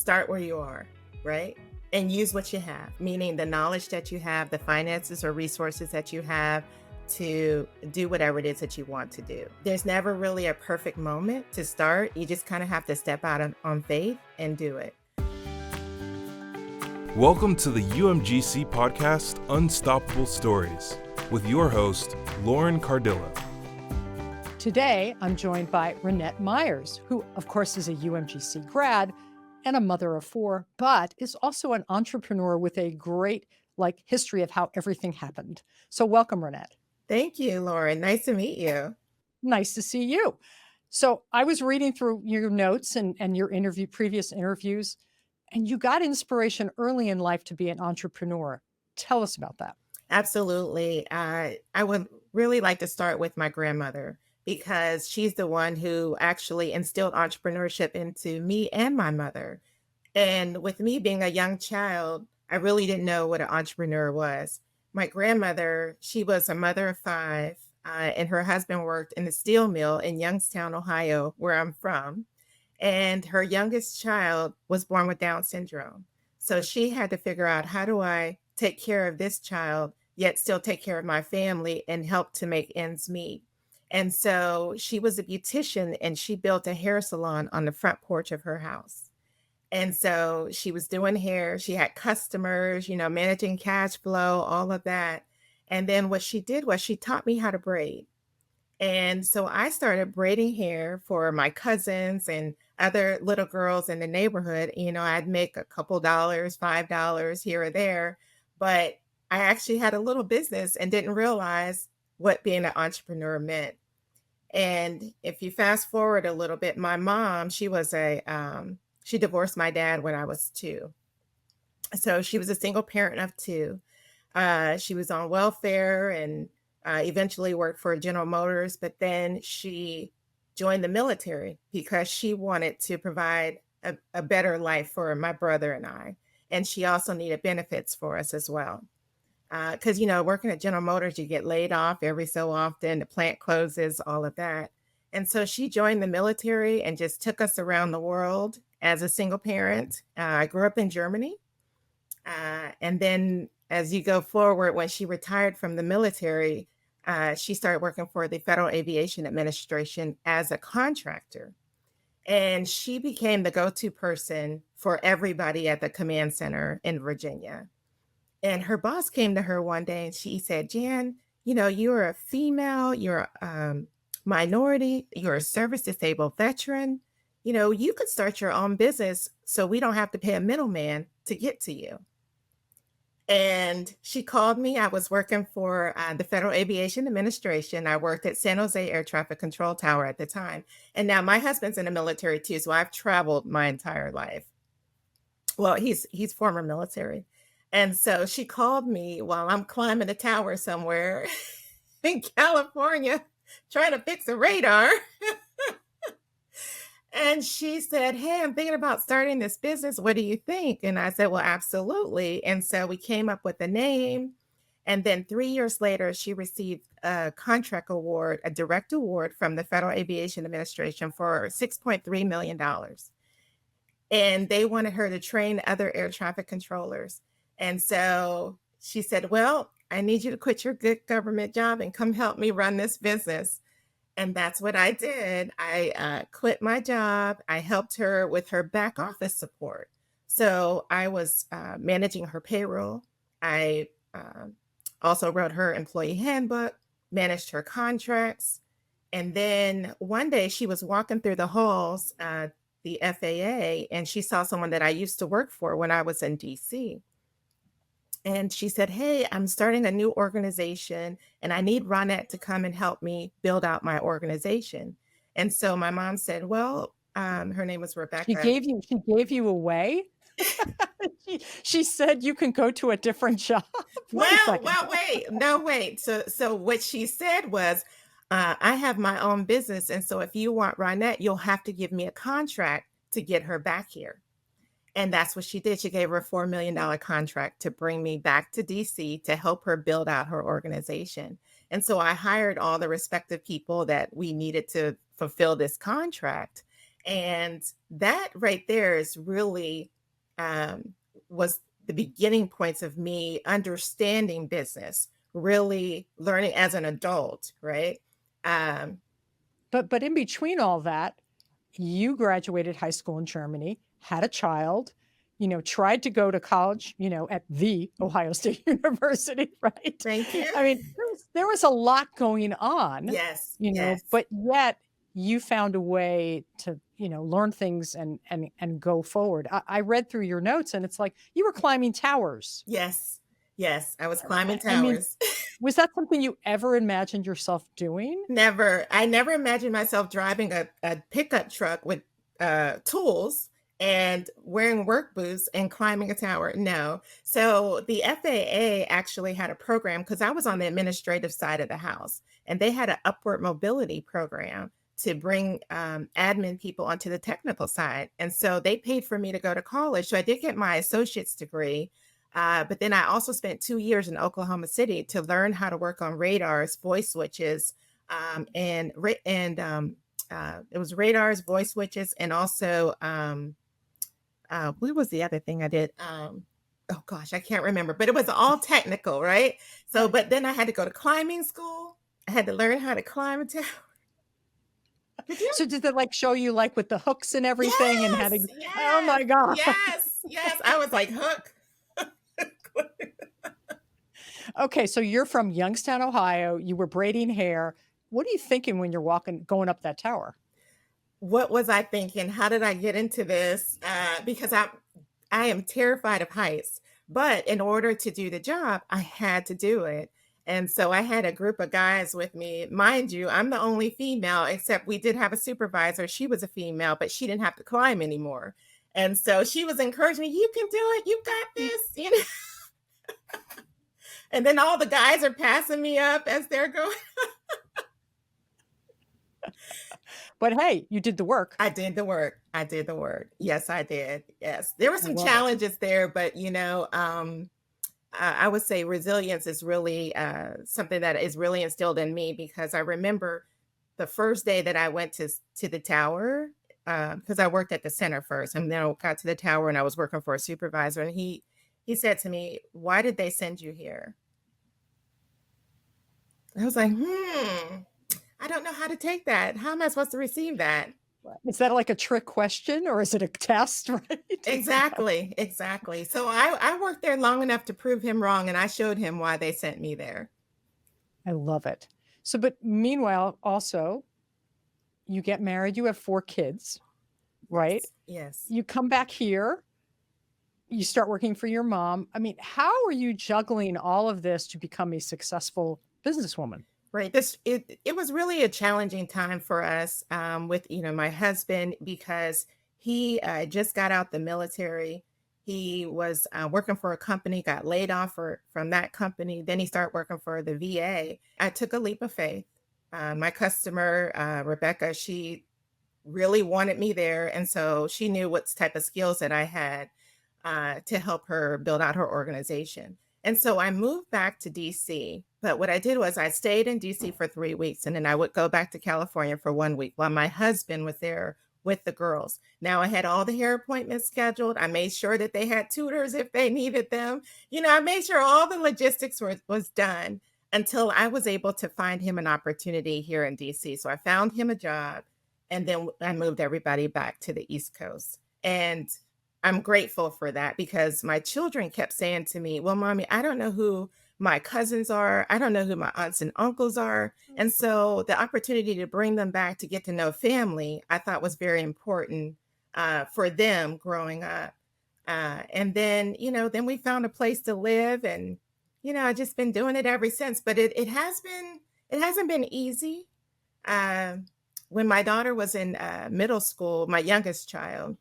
start where you are, right? And use what you have, meaning the knowledge that you have, the finances or resources that you have to do whatever it is that you want to do. There's never really a perfect moment to start. You just kind of have to step out on faith and do it. Welcome to the UMGC podcast, Unstoppable Stories, with your host, Lauren Cardillo. Today, I'm joined by Ronnette Meyers, who, of course, is a UMGC grad and a mother of four, but is also an entrepreneur with a great history of how everything happened. So welcome, Ronnette. Thank you, Lauren. Nice to meet you. Nice to see you. So I was reading through your notes and your previous interviews, and you got inspiration early in life to be an entrepreneur. Tell us about that. Absolutely. I would really like to start with my grandmother because she's the one who actually instilled entrepreneurship into me and my mother. And with me being a young child, I really didn't know what an entrepreneur was. My grandmother, she was a mother of five, and her husband worked in the steel mill in Youngstown, Ohio, where I'm from. And her youngest child was born with Down syndrome. So she had to figure out, how do I take care of this child, yet still take care of my family and help to make ends meet? And so she was a beautician, and she built a hair salon on the front porch of her house. And so she was doing hair. She had customers, managing cash flow, all of that. And then what she did was she taught me how to braid. And so I started braiding hair for my cousins and other little girls in the neighborhood. I'd make a couple dollars, $5 here or there, but I actually had a little business and didn't realize what being an entrepreneur meant. And if you fast forward a little bit, my mom, she divorced my dad when I was 2. So she was a single parent of 2. She was on welfare and eventually worked for General Motors, but then she joined the military because she wanted to provide a better life for my brother and I. And she also needed benefits for us as well. Because, working at General Motors, you get laid off every so often, the plant closes, all of that. And so she joined the military and just took us around the world as a single parent. I grew up in Germany. And then as you go forward, when she retired from the military, she started working for the Federal Aviation Administration as a contractor. And she became the go-to person for everybody at the command center in Virginia. And her boss came to her one day and she said, "Jan, you're a female, you're a minority, you're a service disabled veteran. You could start your own business so we don't have to pay a middleman to get to you." And she called me. I was working for the Federal Aviation Administration. I worked at San Jose Air Traffic Control Tower at the time. And now my husband's in the military too, so I've traveled my entire life. Well, he's former military. And so she called me while I'm climbing a tower somewhere in California trying to fix a radar. And she said, "Hey, I'm thinking about starting this business. What do you think?" And I said, "Well, absolutely." And so we came up with a name. And then 3 years later, she received a contract award, a direct award from the Federal Aviation Administration for $6.3 million. And they wanted her to train other air traffic controllers. And so she said, "Well, I need you to quit your good government job and come help me run this business." And that's what I did. I quit my job. I helped her with her back office support. So I was managing her payroll. I also wrote her employee handbook, managed her contracts. And then one day she was walking through the halls, the FAA, and she saw someone that I used to work for when I was in DC. And she said, "Hey, I'm starting a new organization and I need Ronnette to come and help me build out my organization." And so my mom said, "Well," her name was Rebecca. She gave you away? She said you can go to a different job. Wait. So what she said was, "I have my own business. And so if you want Ronnette, you'll have to give me a contract to get her back here." And that's what she did. She gave her a $4 million contract to bring me back to DC to help her build out her organization. And so I hired all the respective people that we needed to fulfill this contract. And that right there is really um, was the beginning points of me understanding business, really learning as an adult, right? Um, But in between all that, you graduated high school in Germany, had a child, tried to go to college, at the Ohio State University, right? Thank you. I mean, there was a lot going on, Yes, yes, but yet you found a way to, learn things and go forward. I read through your notes and it's like you were climbing towers. yes, yes. I was climbing I mean, towers. was that something you ever imagined yourself doing? Never. I never imagined myself driving a pickup truck with tools and wearing work boots and climbing a tower. No. So the FAA actually had a program because I was on the administrative side of the house, and they had an upward mobility program to bring admin people onto the technical side. And so they paid for me to go to college. So I did get my associate's degree. But then I also spent 2 years in Oklahoma City to learn how to work on radars, voice switches, it was radars, voice switches, and also what was the other thing I did? Oh gosh, I can't remember, but it was all technical, right? So, but then I had to go to climbing school. I had to learn how to climb a tower. Did you? So did they like show you like with the hooks and everything and how to, Yes, oh yes, my God. yes, yes. I was like, hook. Okay, so you're from Youngstown, Ohio. You were braiding hair. What are you thinking when you're going up that tower? What was I thinking? How did I get into this? Because I am terrified of heights, but in order to do the job, I had to do it. And so I had a group of guys with me. Mind you, I'm the only female, except we did have a supervisor. She was a female, but she didn't have to climb anymore. And so she was encouraging me, you can do it, you got this. And then all the guys are passing me up as they're going. But hey, you did the work. I did the work. I did the work. Yes, I did. Yes. There were I some love it. challenges there, but I would say resilience is really something that is really instilled in me because I remember the first day that I went to the tower because I worked at the center first, and then I got to the tower and I was working for a supervisor, and he said to me, "Why did they send you here?" I was like, I don't know how to take that. How am I supposed to receive that? Is that like a trick question or is it a test, right? Exactly, exactly. So I worked there long enough to prove him wrong, and I showed him why they sent me there. I love it. So, but meanwhile, also, you get married, you have 4 kids, right? Yes, yes. You come back here, you start working for your mom. I mean, how are you juggling all of this to become a successful businesswoman? Right. It was really a challenging time for us with my husband because he just got out the military. He was working for a company, got laid off from that company. Then he started working for the VA. I took a leap of faith. My customer, Rebecca, she really wanted me there, and so she knew what type of skills that I had to help her build out her organization. And so I moved back to DC. But what I did was I stayed in DC for 3 weeks, and then I would go back to California for 1 week while my husband was there with the girls. Now I had all the hair appointments scheduled. I made sure that they had tutors if they needed them. I made sure all the logistics was done until I was able to find him an opportunity here in DC. So I found him a job, and then I moved everybody back to the East Coast. And I'm grateful for that because my children kept saying to me, "Well, mommy, I don't know who my cousins are. I don't know who my aunts and uncles are." And so the opportunity to bring them back to get to know family, I thought was very important for them growing up. And then, then we found a place to live, and I've just been doing it ever since. But it hasn't been easy. When my daughter was in middle school, my youngest child,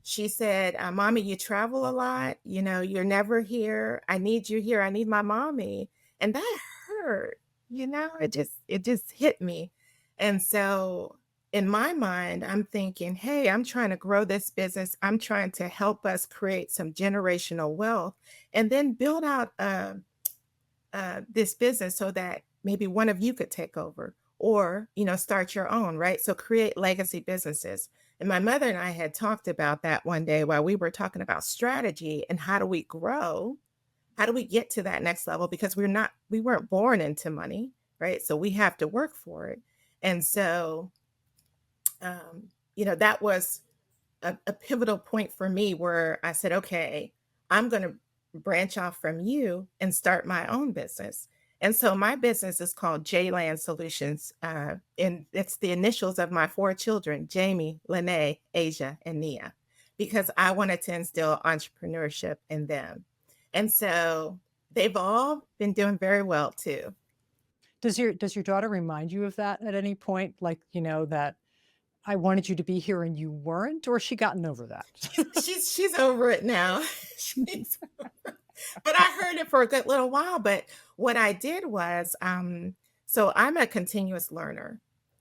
she said, "Mommy, you travel a lot. You're never here. I need you here. I need my mommy." And that hurt. It just hit me. And so in my mind, I'm thinking, hey, I'm trying to grow this business. I'm trying to help us create some generational wealth and then build out this business so that maybe one of you could take over or, start your own, right? So create legacy businesses. And my mother and I had talked about that one day while we were talking about strategy and how do we grow? How do we get to that next level? Because we weren't born into money, right? So we have to work for it. And so, that was a pivotal point for me where I said, okay, I'm going to branch off from you and start my own business. And so my business is called JLAN Solutions. And it's the initials of my four children, Jamie, Lene, Asia, and Nia, because I wanted to instill entrepreneurship in them. And so they've all been doing very well too. Does your daughter remind you of that at any point? Like, that I wanted you to be here and you weren't, or has she gotten over that? She's over it now. She's but I heard it for a good little while. But what I did was, so I'm a continuous learner.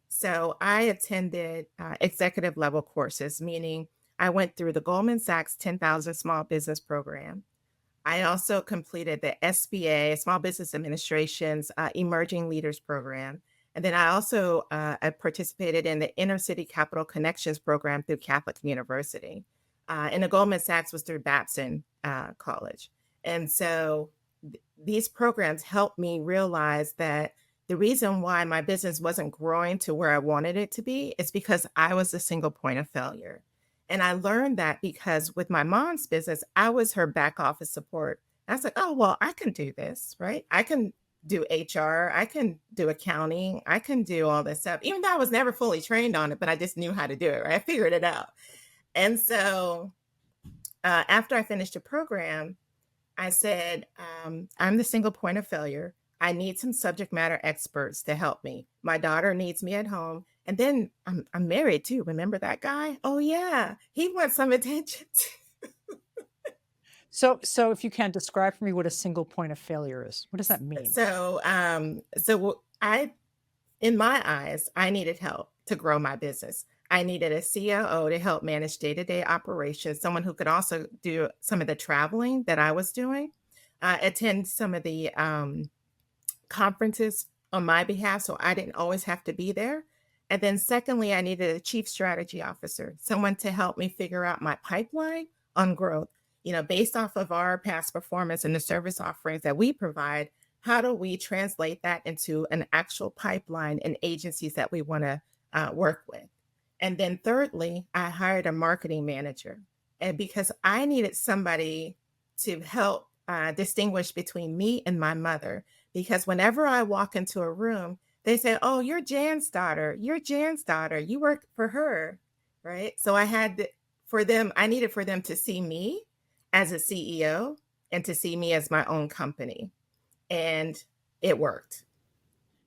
So I attended executive level courses, meaning I went through the Goldman Sachs 10,000 Small Business Program. I also completed the SBA, Small Business Administration's Emerging Leaders Program. And then I also I participated in the Inner City Capital Connections Program through Catholic University. And the Goldman Sachs was through Babson College. And so these programs helped me realize that the reason why my business wasn't growing to where I wanted it to be is because I was the single point of failure. And I learned that because with my mom's business, I was her back office support. I was like, oh, well, I can do this, right? I can do HR, I can do accounting, I can do all this stuff, even though I was never fully trained on it, but I just knew how to do it, right? I figured it out. And so after I finished the program, I said, I'm the single point of failure. I need some subject matter experts to help me. My daughter needs me at home. And then I'm married too. Remember that guy? Oh yeah, he wants some attention too. So if you can describe for me what a single point of failure is, what does that mean? I, in my eyes, I needed help to grow my business. I needed a COO to help manage day-to-day operations, someone who could also do some of the traveling that I was doing, attend some of the conferences on my behalf, so I didn't always have to be there. And then secondly, I needed a chief strategy officer, someone to help me figure out my pipeline on growth. Based off of our past performance and the service offerings that we provide, how do we translate that into an actual pipeline and agencies that we want to work with? And then thirdly, I hired a marketing manager. And because I needed somebody to help distinguish between me and my mother, because whenever I walk into a room, they say, oh, you're Jan's daughter. You're Jan's daughter. You work for her, right? So I needed for them to see me as a CEO and to see me as my own company. And it worked.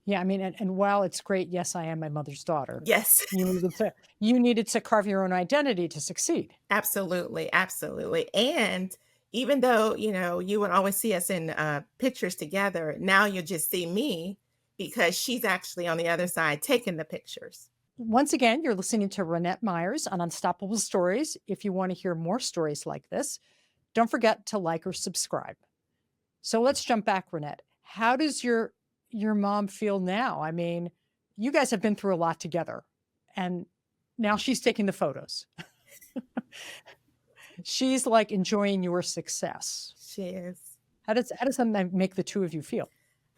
Yeah, I mean, and while it's great, yes, I am my mother's daughter. Yes. You needed to carve your own identity to succeed. Absolutely. Absolutely. And even though, you would always see us in pictures together, now you just see me because she's actually on the other side taking the pictures. Once again, you're listening to Ronnette Meyers on Unstoppable Stories. If you want to hear more stories like this, don't forget to like or subscribe. So let's jump back, Ronnette. How does your mom feel now? I mean, you guys have been through a lot together, and now she's taking the photos. She's like enjoying your success. She is. How does that make the two of you feel?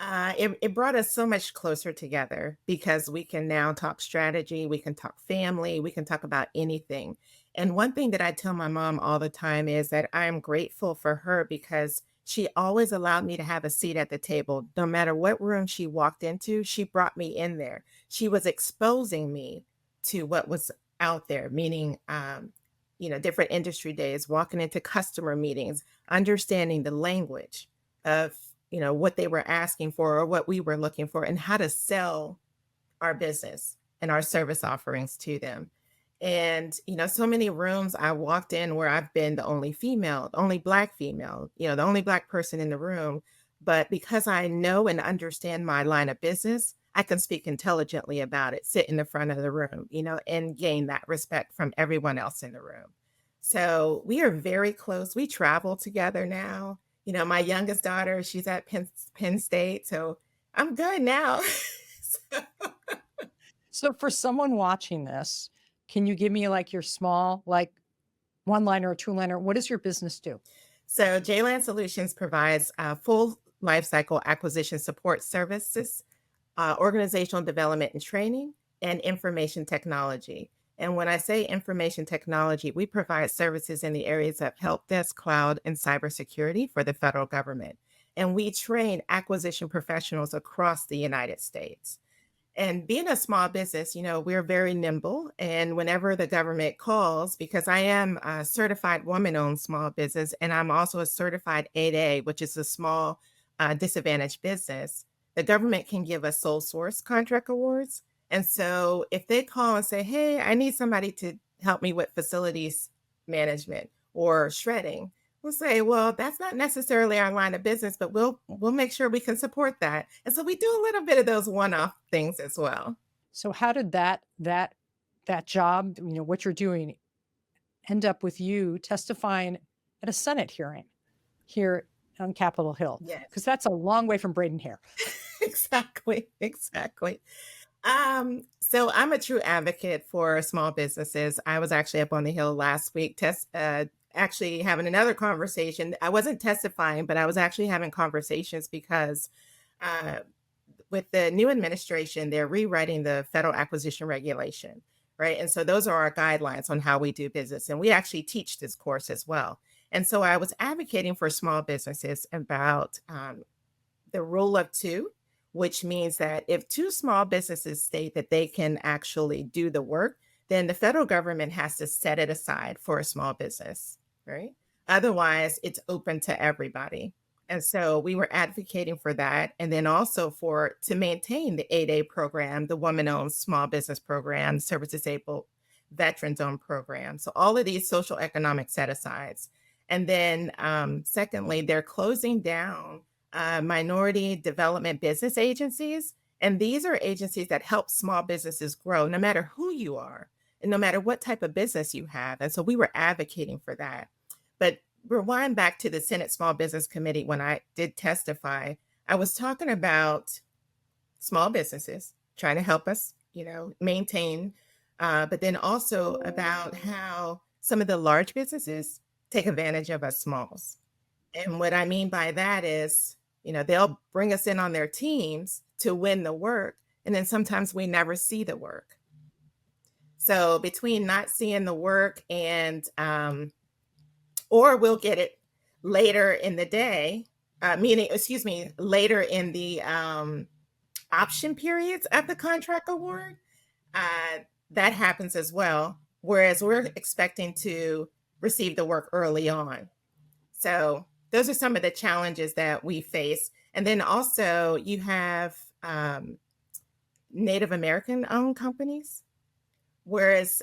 It brought us so much closer together because we can now talk strategy, we can talk family, we can talk about anything. And one thing that I tell my mom all the time is that I am grateful for her because she always allowed me to have a seat at the table. No matter what room she walked into, she brought me in there. She was exposing me to what was out there, meaning, different industry days, walking into customer meetings, understanding the language of what they were asking for or what we were looking for and how to sell our business and our service offerings to them. And, so many rooms I walked in where I've been the only female, the only Black female, the only Black person in the room. But because I know and understand my line of business, I can speak intelligently about it, sit in the front of the room, and gain that respect from everyone else in the room. So we are very close. We travel together now. My youngest daughter, she's at Penn State. So I'm good now. So for someone watching this, Can you give me like your small, like one-liner or two-liner? What does your business do? So JLAN Solutions provides full lifecycle acquisition support services, organizational development and training, and information technology. And when I say information technology, we provide services in the areas of help desk, cloud, and cybersecurity for the federal government. And we train acquisition professionals across the United States. And being a small business, we're very nimble. And whenever the government calls, because I am a certified woman owned small business, and I'm also a certified 8A, which is a small disadvantaged business, the government can give us sole source contract awards. And so if they call and say, hey, I need somebody to help me with facilities management or shredding, we'll say, well, that's not necessarily our line of business, but we'll make sure we can support that. And so we do a little bit of those one-off things as well. So how did that job, what you're doing, end up with you testifying at a Senate hearing here on Capitol Hill? Yes. Because that's a long way from braiding hair. Exactly. So I'm a true advocate for small businesses. I was actually up on the Hill last week, actually having another conversation. I wasn't testifying, but I was actually having conversations because uh, with the new administration, they're rewriting the federal acquisition regulation, right? And so those are our guidelines on how we do business. And we actually teach this course as well. And so I was advocating for small businesses about the rule of two, which means that if two small businesses state that they can actually do the work, then the federal government has to set it aside for a small business, right? Otherwise, it's open to everybody. And so we were advocating for that. And then also to maintain the 8A program, the woman-owned small business program, service disabled veterans-owned program. So all of these social economic set-asides. And then secondly, they're closing down minority development business agencies. And these are agencies that help small businesses grow, no matter who you are and no matter what type of business you have. And so we were advocating for that. But rewind back to the Senate Small Business Committee when I did testify, I was talking about small businesses trying to help us, maintain, but then also about how some of the large businesses take advantage of us smalls. And what I mean by that is, they'll bring us in on their teams to win the work. And then sometimes we never see the work. So between not seeing the work and, or we'll get it later in the day, later in the option periods of the contract award, that happens as well. Whereas we're expecting to receive the work early on. So those are some of the challenges that we face. And then also you have Native American owned companies, whereas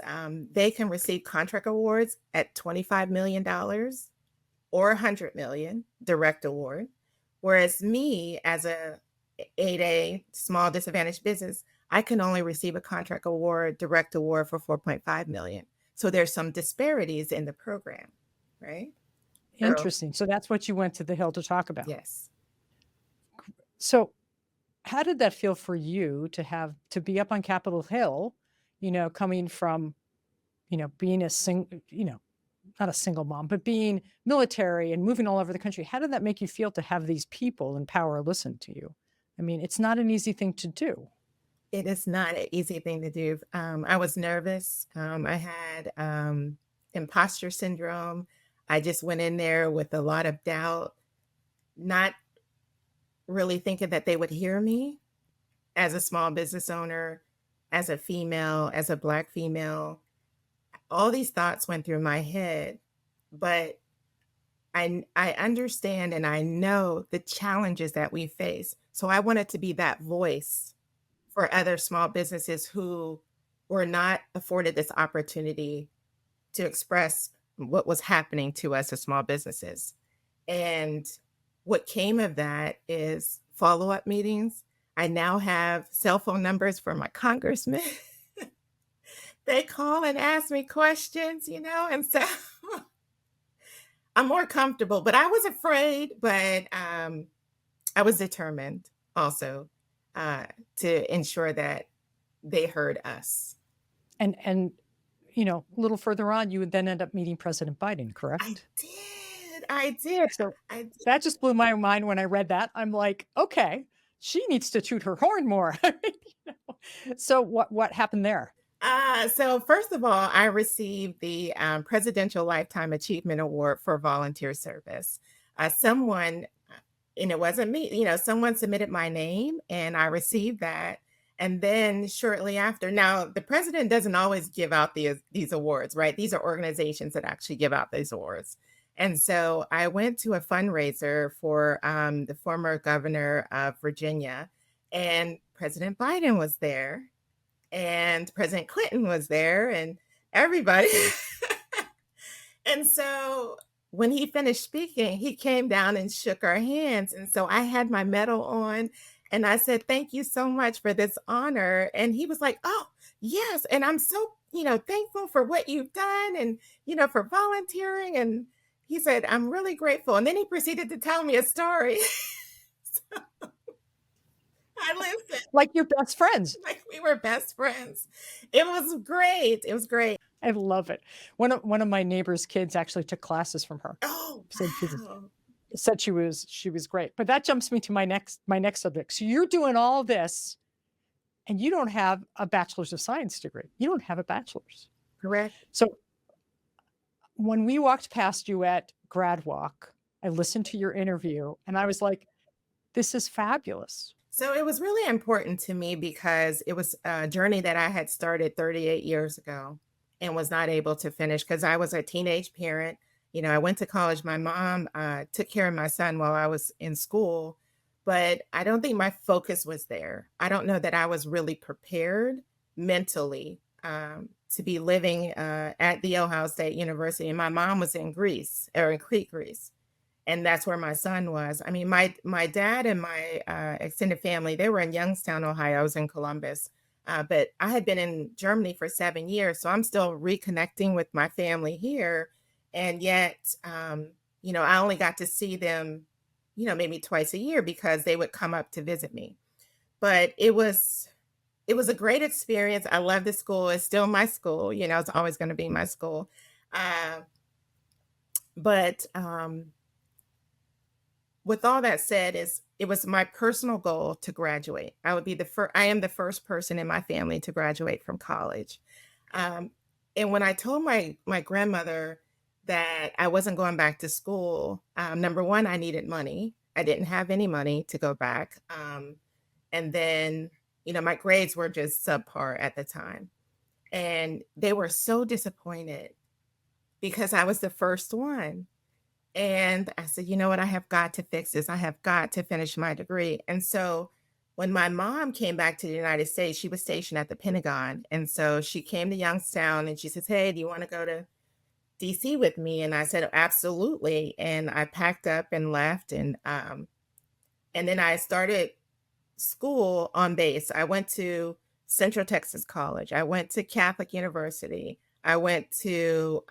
they can receive contract awards at $25 million or $100 million direct award. Whereas me as a 8A small disadvantaged business, I can only receive a contract award, direct award for $4.5 million. So there's some disparities in the program, right? Interesting. So that's what you went to the Hill to talk about. Yes. So how did that feel for you to be up on Capitol Hill, coming from, being not a single mom, but being military and moving all over the country? How did that make you feel to have these people in power listen to you? I mean, it's not an easy thing to do. It is not an easy thing to do. I was nervous. I had imposter syndrome. I just went in there with a lot of doubt, not really thinking that they would hear me as a small business owner, as a female, as a Black female. All these thoughts went through my head, but I understand and I know the challenges that we face. So I wanted to be that voice for other small businesses who were not afforded this opportunity to express what was happening to us as small businesses. And what came of that is follow-up meetings. I now have cell phone numbers for my congressmen. They call and ask me questions, and so I'm more comfortable, but I was afraid, but I was determined also to ensure that they heard us. And a little further on, you would then end up meeting President Biden, I correct? did. I did. So I did. that just blew my mind when I read that. I'm like, okay, she needs to toot her horn more. So what happened there? So first of all, I received the Presidential Lifetime Achievement Award for volunteer service. Someone, and it wasn't me, someone submitted my name and I received that. And then shortly after, now the president doesn't always give out these awards, right? These are organizations that actually give out these awards. And so I went to a fundraiser for the former governor of Virginia, and President Biden was there and President Clinton was there and everybody. And so when he finished speaking, he came down and shook our hands. And so I had my medal on and I said, "Thank you so much for this honor." And he was like, "Oh, yes. And I'm so, thankful for what you've done and, for volunteering." And he said, "I'm really grateful." And then he proceeded to tell me a story. So I listened Like your best friends. like we were best friends. It was great. It was great. I love it. One of my neighbor's kids actually took classes from her. Oh, Said wow. she was great. But that jumps me to my next subject. So you're doing all this and you don't have a bachelor's of science degree. You don't have a bachelor's. Correct. So when we walked past you at Grad Walk, I listened to your interview and I was like, this is fabulous. So it was really important to me because it was a journey that I had started 38 years ago and was not able to finish because I was a teenage parent. I went to college. My mom took care of my son while I was in school, but I don't think my focus was there. I don't know that I was really prepared mentally to be living at the Ohio State University. And my mom was in Greece, or in Crete, Greece. And that's where my son was. I mean, my dad and my extended family, they were in Youngstown, Ohio. I was in Columbus. But I had been in Germany for 7 years, so I'm still reconnecting with my family here. And yet, I only got to see them, maybe twice a year because they would come up to visit me. But it was a great experience. I love the school. It's still my school. It's always going to be my school. But with all that said, it was my personal goal to graduate. I am the first person in my family to graduate from college. And when I told my grandmother that I wasn't going back to school, number one, I needed money. I didn't have any money to go back. And then, my grades were just subpar at the time. And they were so disappointed because I was the first one. And I said, "You know what? I have got to fix this. I have got to finish my degree." And so when my mom came back to the United States, she was stationed at the Pentagon. And so she came to Youngstown and she says, "Hey, do you want to go to DC with me?" And I said, "Absolutely." And I packed up and left. And then I started school on base. I went to Central Texas College. I went to Catholic University. I went to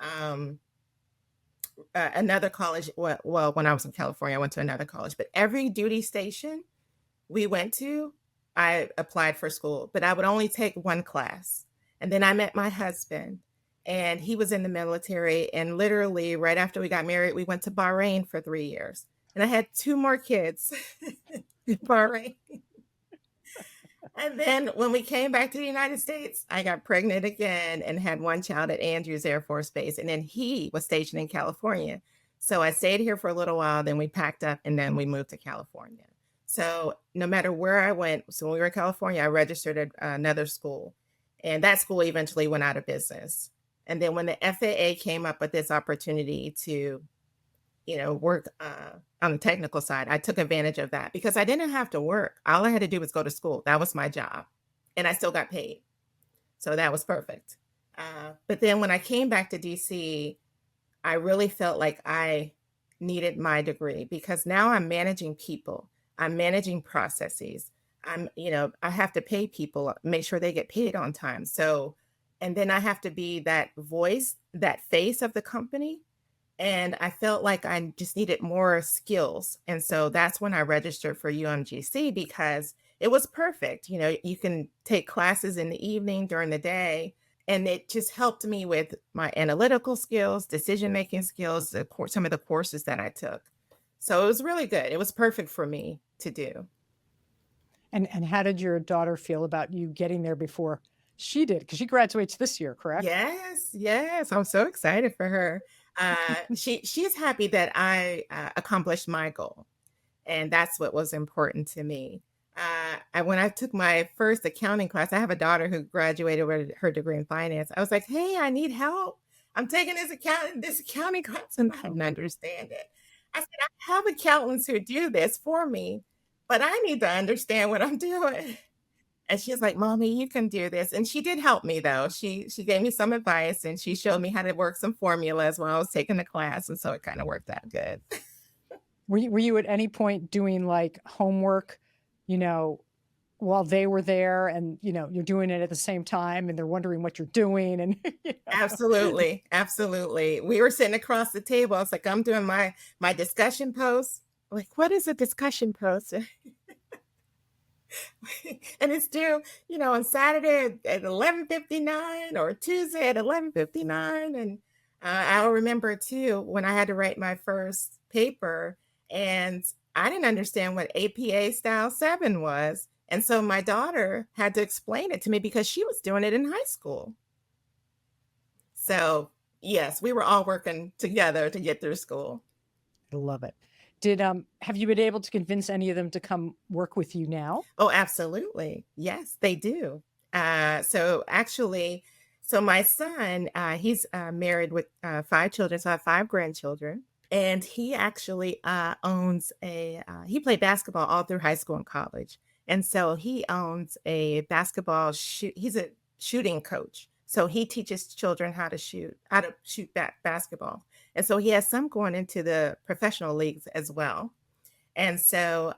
another college. Well, when I was in California, I went to another college. But every duty station we went to, I applied for school. But I would only take one class. And then I met my husband, and he was in the military. And literally, right after we got married, we went to Bahrain for 3 years. And I had 2 more kids in Bahrain. And then when we came back to the United States, I got pregnant again and had one child at Andrews Air Force Base. And then he was stationed in California. So I stayed here for a little while, then we packed up and then we moved to California. So no matter where I went, so when we were in California, I registered at another school. And that school eventually went out of business. And then when the FAA came up with this opportunity to work on the technical side, I took advantage of that because I didn't have to work. All I had to do was go to school. That was my job. And I still got paid. So that was perfect. But then when I came back to DC, I really felt like I needed my degree because now I'm managing people. I'm managing processes. I have to pay people, make sure they get paid on time. So, and then I have to be that voice, that face of the company. And I felt like I just needed more skills. And so that's when I registered for UMGC because it was perfect. You can take classes in the evening during the day. And it just helped me with my analytical skills, decision-making skills, some of the courses that I took. So it was really good. It was perfect for me to do. And how did your daughter feel about you getting there before she did? Because she graduates this year, correct? Yes, yes. I'm so excited for her. She's happy that I accomplished my goal, and that's what was important to me. When I took my first accounting class, I have a daughter who graduated with her degree in finance. I was like, "Hey, I need help. I'm taking this accounting class, and I don't understand it." I said, "I have accountants who do this for me, but I need to understand what I'm doing." And she's like, "Mommy, you can do this." And she did help me though. She gave me some advice and she showed me how to work some formulas while I was taking the class. And so it kind of worked out good. Were you at any point doing like homework, you know, while they were there and, you're doing it at the same time and they're wondering what you're doing and, Absolutely. Absolutely. We were sitting across the table. I was like, I'm doing my discussion post. Like, what is a discussion post? And it's due, on Saturday at 11:59 or Tuesday at 11:59. And I'll remember too when I had to write my first paper, and I didn't understand what APA Style 7 was. And so my daughter had to explain it to me because she was doing it in high school. So yes, we were all working together to get through school. I love it. Have you been able to convince any of them to come work with you now? Oh, absolutely. Yes, they do. So actually, so my son, he's married with 5 children, so I have 5 grandchildren. And he actually he played basketball all through high school and college. And so he owns a he's a shooting coach. So he teaches children how to shoot basketball. And so he has some going into the professional leagues as well. And so,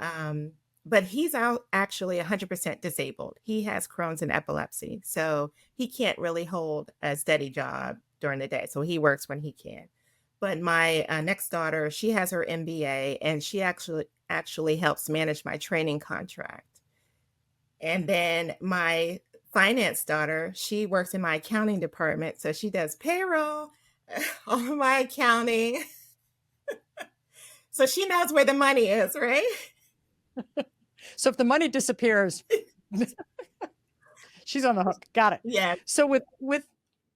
but he's out actually 100% disabled. He has Crohn's and epilepsy. So he can't really hold a steady job during the day. So he works when he can. But my next daughter, she has her MBA and she actually helps manage my training contract. And then my finance daughter, she works in my accounting department. So she does payroll, all of my accounting. So she knows where the money is, right? So if the money disappears, she's on the hook. Got it. Yeah. So with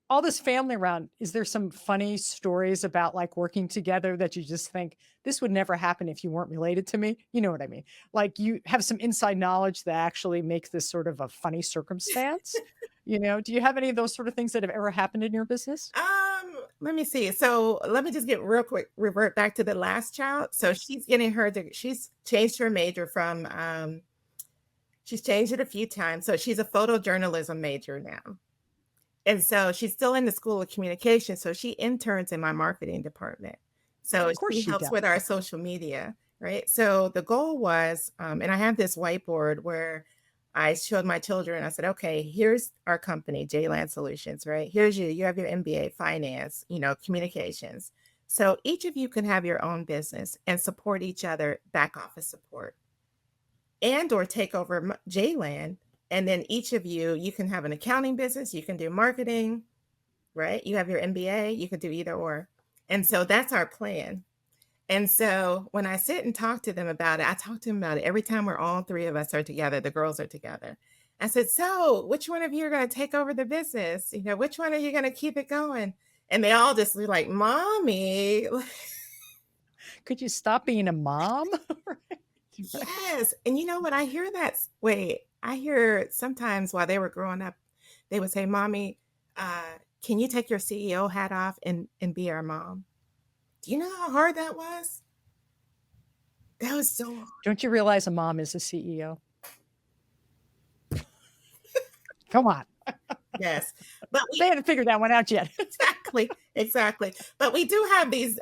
all this family around, is there some funny stories about like working together that you just think this would never happen if you weren't related to me? You know what I mean? Like you have some inside knowledge that actually makes this sort of a funny circumstance. Do you have any of those sort of things that have ever happened in your business? Let me see. So let me just get real quick, revert back to the last child. So she's changed her major she's changed it a few times. So she's a photojournalism major now. And so she's still in the School of Communication. So she interns in my marketing department. So Of course she she helps does. with our social media, right? So the goal was, and I have this whiteboard where I showed my children, I said, okay, here's our company, JLAN Solutions, right? You have your MBA, finance, communications. So each of you can have your own business and support each other, back office support, and or take over JLAN. And then each of you can have an accounting business, you can do marketing, right? You have your MBA, you can do either or. And so that's our plan. And so when I sit and talk to them about it, I talk to them about it every time all 3 of us are together, the girls are together. I said, so which one of you are going to take over the business? Which one are you going to keep it going? And they all just be like, Mommy. Could you stop being a mom? Yes. And you know what? I hear sometimes while they were growing up, they would say, Mommy, can you take your CEO hat off and be our mom? Do you know how hard that was? That was so hard. Don't you realize a mom is a CEO? Come on. Yes. But They haven't figured that one out yet. Exactly. But we do have these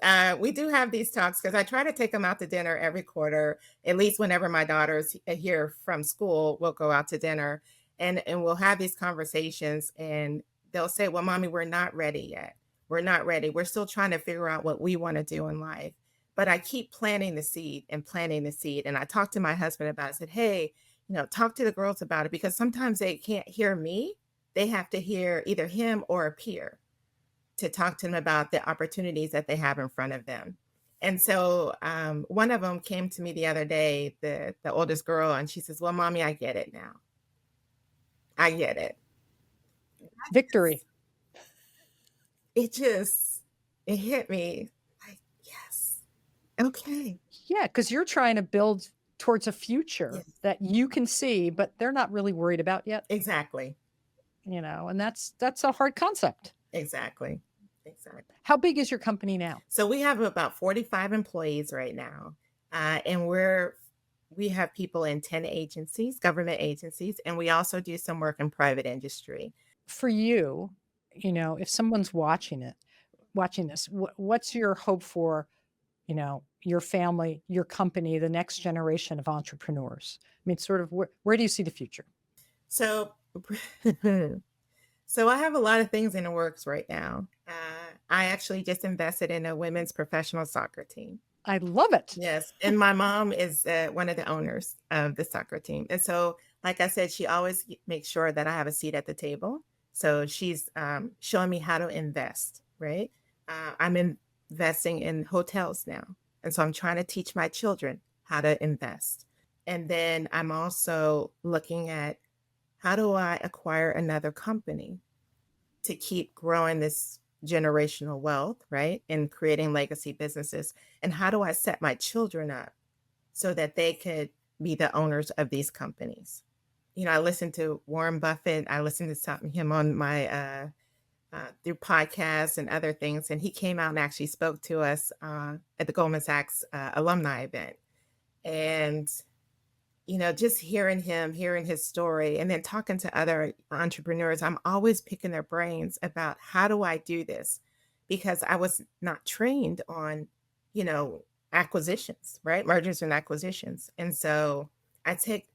talks because I try to take them out to dinner every quarter, at least whenever my daughter's here from school, we'll go out to dinner and we'll have these conversations and they'll say, well, Mommy, we're not ready yet. We're not ready. We're still trying to figure out what we want to do in life. But I keep planting the seed and planting the seed. And I talked to my husband about it. I said, hey, talk to the girls about it because sometimes they can't hear me. they have to hear either him or a peer to talk to them about the opportunities that they have in front of them. And so one of them came to me the other day, the oldest girl, and she says, "Well, mommy, I get it now. I get it." Victory. It just it hit me like, yes, okay, Yeah, because you're trying to build towards a future yes, that you can see, but they're not really worried about yet, exactly, and that's a hard concept. exactly, exactly. How big is your company now? So we have about 45 employees right now, and we have people in 10 agencies, government agencies, and we also do some work in private industry. For you, if someone's watching this, what's your hope for, your family, your company, the next generation of entrepreneurs? I mean, sort of where do you see the future? So, so I have a lot of things in the works right now. I actually just invested in a women's professional soccer team. I love it. Yes, and my mom is one of the owners of the soccer team, and so, like I said, she always makes sure that I have a seat at the table. So she's showing me how to invest. Right, I'm investing in hotels now, and so I'm trying to teach my children how to invest. And then I'm also looking at how do I acquire another company to keep growing this generational wealth, right? And creating legacy businesses. And how do I set my children up so that they could be the owners of these companies? I listened to Warren Buffett. I listened to him on my through podcasts and other things, and he came out and actually spoke to us at the Goldman Sachs alumni event. And just hearing him, hearing his story, and then talking to other entrepreneurs, I'm always picking their brains about how do I do this? Because I was not trained on, you know, acquisitions, right? Mergers and acquisitions. And so I take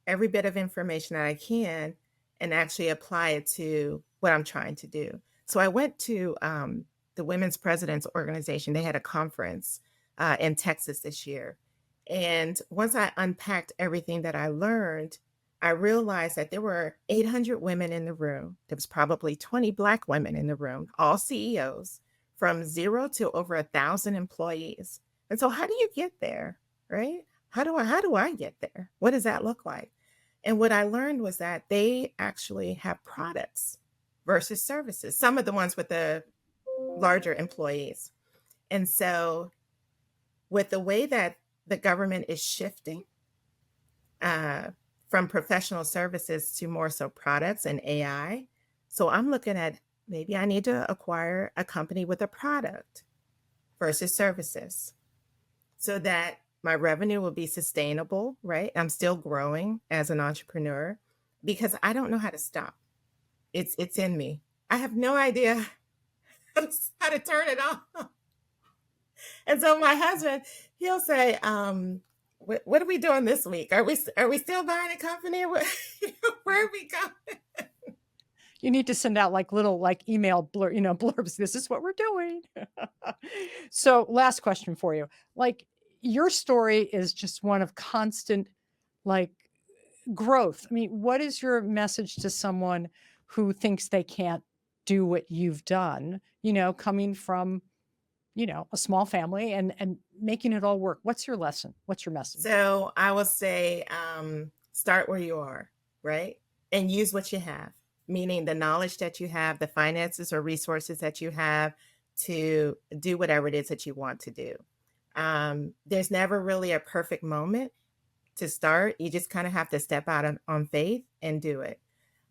every bit of information that I can and actually apply it to what I'm trying to do. So I went to the Women's Presidents Organization. They had a conference in Texas this year. And once I unpacked everything that I learned, I realized that there were 800 women in the room. There was probably 20 Black women in the room, all CEOs, from zero to over 1,000 employees. And so, how do you get there, right? How do I get there? What does that look like? And what I learned was that they actually have products versus services. Some of the ones with the larger employees, and so with the way that the government is shifting uh, from professional services to more so products and AI. So I'm looking at maybe I need to acquire a company with a product versus services so that my revenue will be sustainable, right? I'm still growing as an entrepreneur because I don't know how to stop. It's in me. I have no idea how to turn it off. And so my husband, he'll say, what are we doing this week? Are we still buying a company? Where are we going? You need to send out like little email blurbs. This is what we're doing. So last question for you. Like your story is just one of constant like growth. I mean, what is your message to someone who thinks they can't do what you've done, coming from, a small family and making it all work? What's your lesson? What's your message? So I will say, start where you are, right? And use what you have, meaning the knowledge that you have, the finances or resources that you have to do whatever it is that you want to do. There's never really a perfect moment to start. You just kind of have to step out on faith and do it.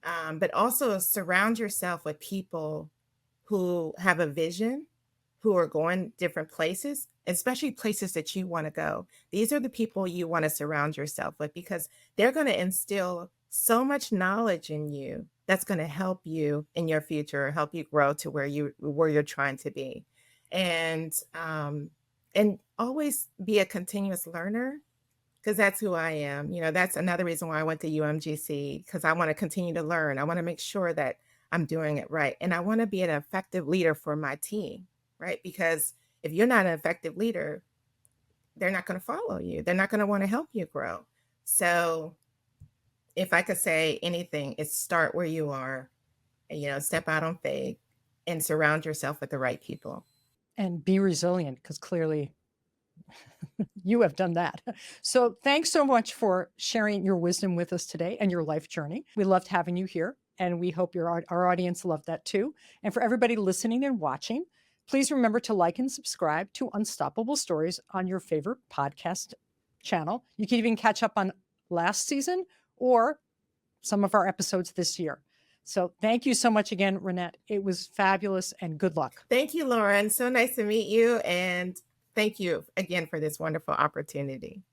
But also surround yourself with people who have a vision, who are going different places, especially places that you want to go. These are the people you want to surround yourself with because they're going to instill so much knowledge in you that's going to help you in your future, help you grow to where you're trying to be. And always be a continuous learner because that's who I am. That's another reason why I went to UMGC because I want to continue to learn. I want to make sure that I'm doing it right. And I want to be an effective leader for my team, right? Because if you're not an effective leader, they're not going to follow you. They're not going to want to help you grow. So if I could say anything, it's start where you are step out on faith and surround yourself with the right people. And be resilient, because clearly you have done that. So thanks so much for sharing your wisdom with us today and your life journey. We loved having you here, and we hope our audience loved that too. And for everybody listening and watching, please remember to like and subscribe to Unstoppable Stories on your favorite podcast channel. You can even catch up on last season or some of our episodes this year. So thank you so much again, Ronnette. It was fabulous, and good luck. Thank you, Lauren. So nice to meet you. And thank you again for this wonderful opportunity.